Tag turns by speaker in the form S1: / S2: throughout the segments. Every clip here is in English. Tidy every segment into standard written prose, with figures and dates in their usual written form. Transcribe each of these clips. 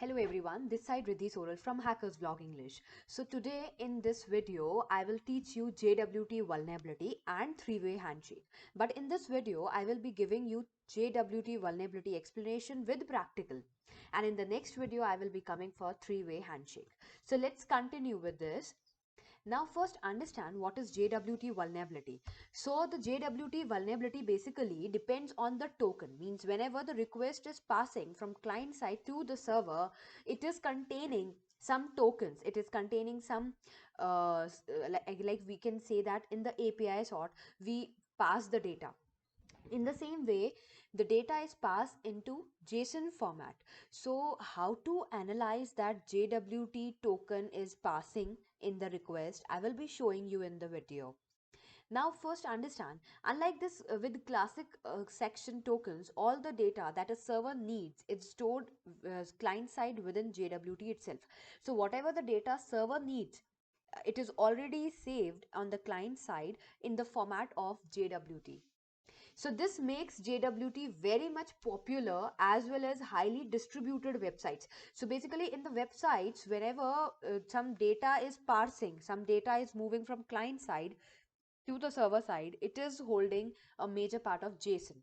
S1: Hello everyone, this side Riddhi Soral from Hackers Vlog English. So today in this video, I will teach you JWT vulnerability and three-way handshake. But in this video, I will be giving you JWT vulnerability explanation with practical. And in the next video, I will be coming for three-way handshake. So let's continue with this. Now first understand what is JWT vulnerability. So the JWT vulnerability basically depends on the token, means whenever the request is passing from client side to the server, it is containing some tokens, it is containing some like we can say that in the API sort we pass the data. In the same way, the data is passed into JSON format. So how to analyze that JWT token is passing in the request, I will be showing you in the video. Now first understand, unlike this with classic section tokens, all the data that a server needs is stored client side within JWT itself. So whatever the data server needs, it is already saved on the client side in the format of JWT. So this makes JWT very much popular as well as highly distributed websites. So basically in the websites, whenever some data is parsing, some data is moving from client side to the server side, it is holding a major part of JSON,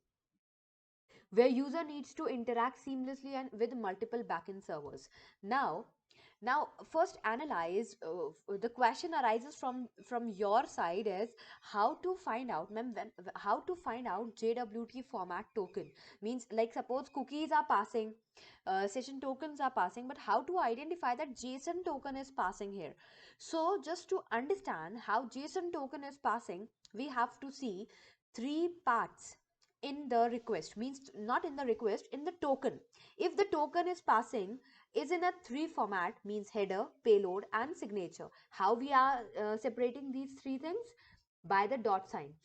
S1: where user needs to interact seamlessly and with multiple backend servers. Now first analyze, the question arises from your side is how to find out, ma'am, how to find out JWT format token, means like suppose cookies are passing, session tokens are passing, but how to identify that JSON token is passing here. So just to understand how JSON token is passing, we have to see three parts in the request, means not in the request, in the token. If the token is passing is in a three format, means header, payload and signature. How we are separating these three things? By the dot sign.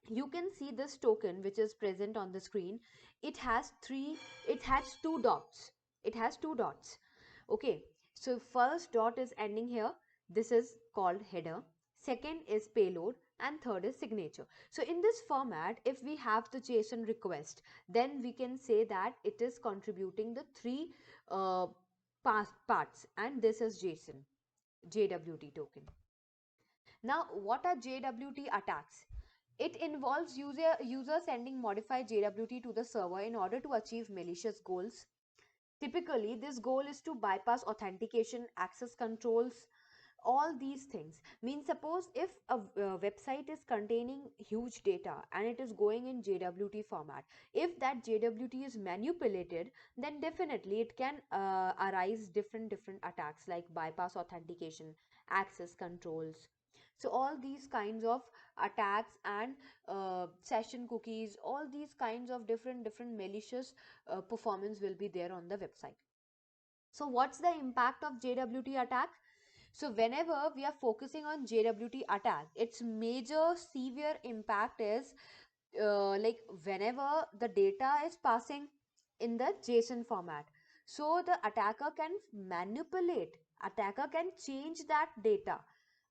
S1: You can see this token which is present on the screen. It has two dots, okay. So first dot is ending here, this is called header, second is payload and third is signature. So in this format, if we have the JSON request, then we can say that it is contributing the three uh, parts, and this is JWT token. Now what are JWT attacks? It involves user sending modified JWT to the server in order to achieve malicious goals. Typically, this goal is to bypass authentication, access controls, all these things. Means suppose if a website is containing huge data and it is going in JWT format, if that JWT is manipulated, then definitely it can arise different attacks like bypass authentication, access controls. So all these kinds of attacks and session cookies, all these kinds of different malicious performance will be there on the website. So what's the impact of JWT attack? So whenever we are focusing on JWT attack, its major severe impact is like whenever the data is passing in the JSON format. So the attacker can change that data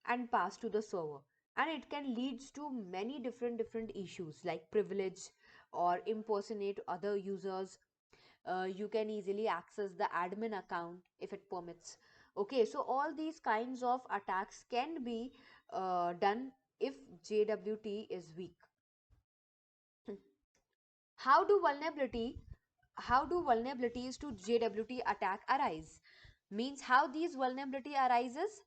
S1: and pass to the server. And it can leads to many different issues like privilege or impersonate other users. You can easily access the admin account if it permits. Okay, so all these kinds of attacks can be done if JWT is weak. how do vulnerability how do vulnerabilities to JWT attack arise? Means how these vulnerability arises?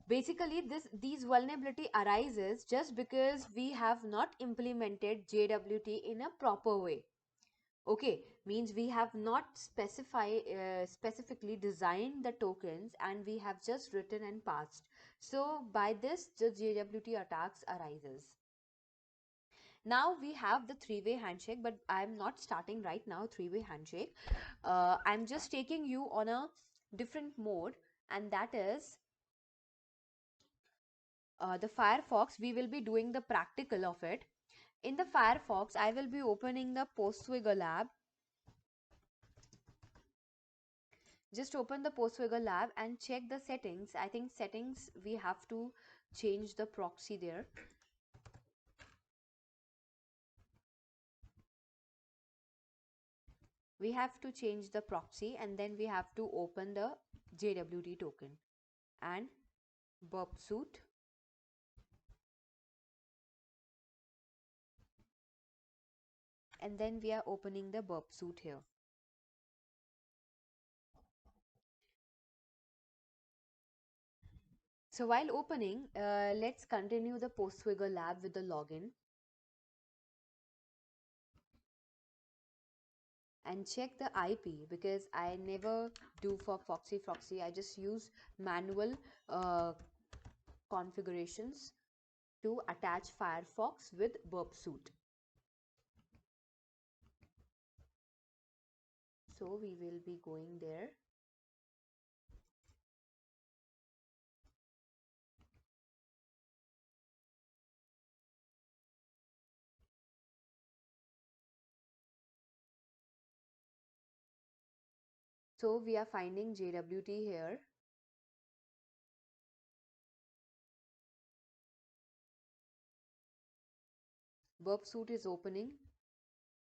S1: Basically these vulnerability arises just because we have not implemented JWT in a proper way. Okay, means we have not specifically designed the tokens and we have just written and passed. So by this, the JWT attacks arises. Now we have the three-way handshake, but I'm not starting right now three-way handshake. I'm just taking you on a different mode, and that is the Firefox. We will be doing the practical of it. In the Firefox, I will be opening the Postwiggle app. Just open the Postwiggle lab and check the settings. I think settings, we have to change the proxy there. We have to change the proxy and then we have to open the JWT token and burp suit. And then we are opening the burp suit here. So while opening, let's continue the Postfigure lab with the login and check the IP, because I never do for Foxy. I just use manual uh, configurations to attach Firefox with burp suit. So we will be going there. So we are finding JWT here. Burp suit is opening.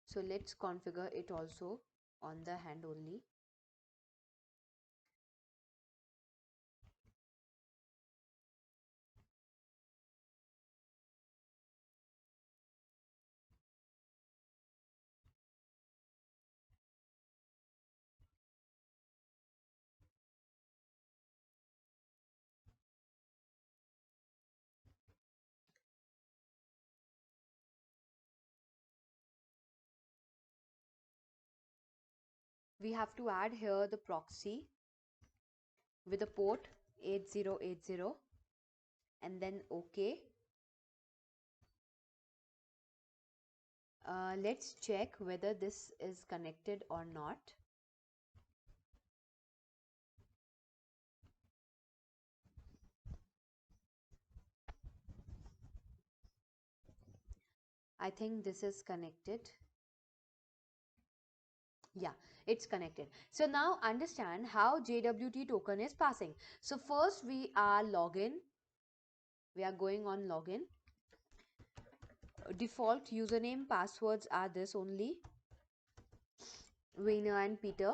S1: So let's configure it also on the hand only. We have to add here the proxy with a port 8080 and then OK. Let's check whether this is connected or not. I think this is connected. Yeah, it's connected. So now understand how JWT token is passing. So first we are login. We are going on login. Default username passwords are this only, Wiener and Peter.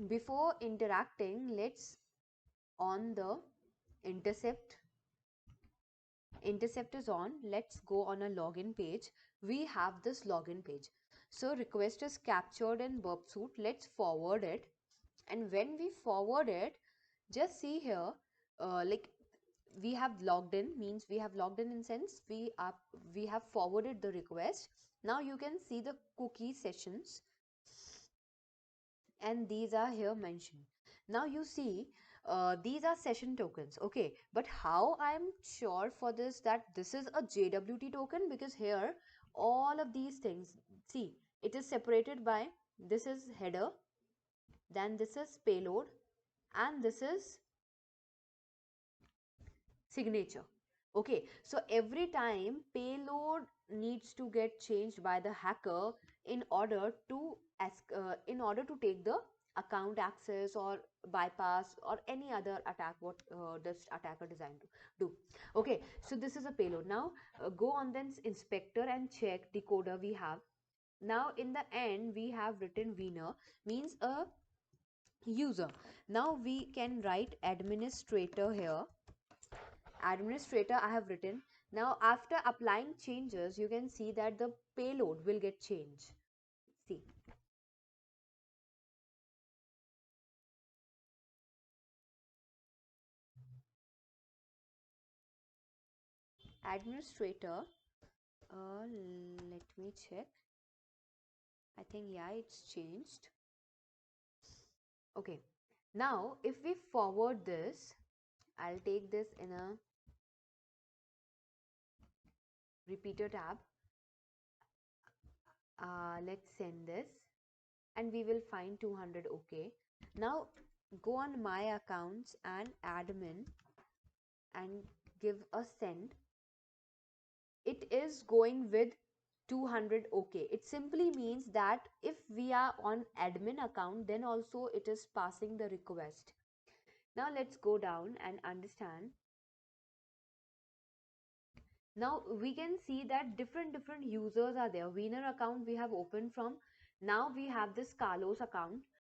S1: Before interacting, let's on the intercept. Intercept is on. Let's go on a login page. We have this login page. So request is captured in burp suit. Let's forward it. And when we forward it, just see here, like we have logged in, means we have logged in sense we have forwarded the request. Now you can see the cookie sessions and these are here mentioned. Now you see these are session tokens, okay, but how I'm sure for this that this is a JWT token? Because here all of these things, see, it is separated by, this is header, then this is payload, and this is signature. Okay, so every time payload needs to get changed by the hacker in order to take the account access or bypass or any other attack what this attacker designed to do. Okay, so this is a payload. Now go on then inspector and check decoder we have. Now in the end we have written Wiener, means a user. Now we can write administrator here. Administrator I have written. Now after applying changes, you can see that the payload will get changed. See, administrator, let me check. I think, yeah, it's changed. Okay, now if we forward this, I'll take this in a repeater tab. Let's send this and we will find 200. Okay, now go on my accounts and admin and give a send. It is going with 200. Okay, it simply means that if we are on admin account, then also it is passing the request. Now let's go down and understand. Now we can see that different users are there. Wiener account we have opened from Now we have this Carlos account.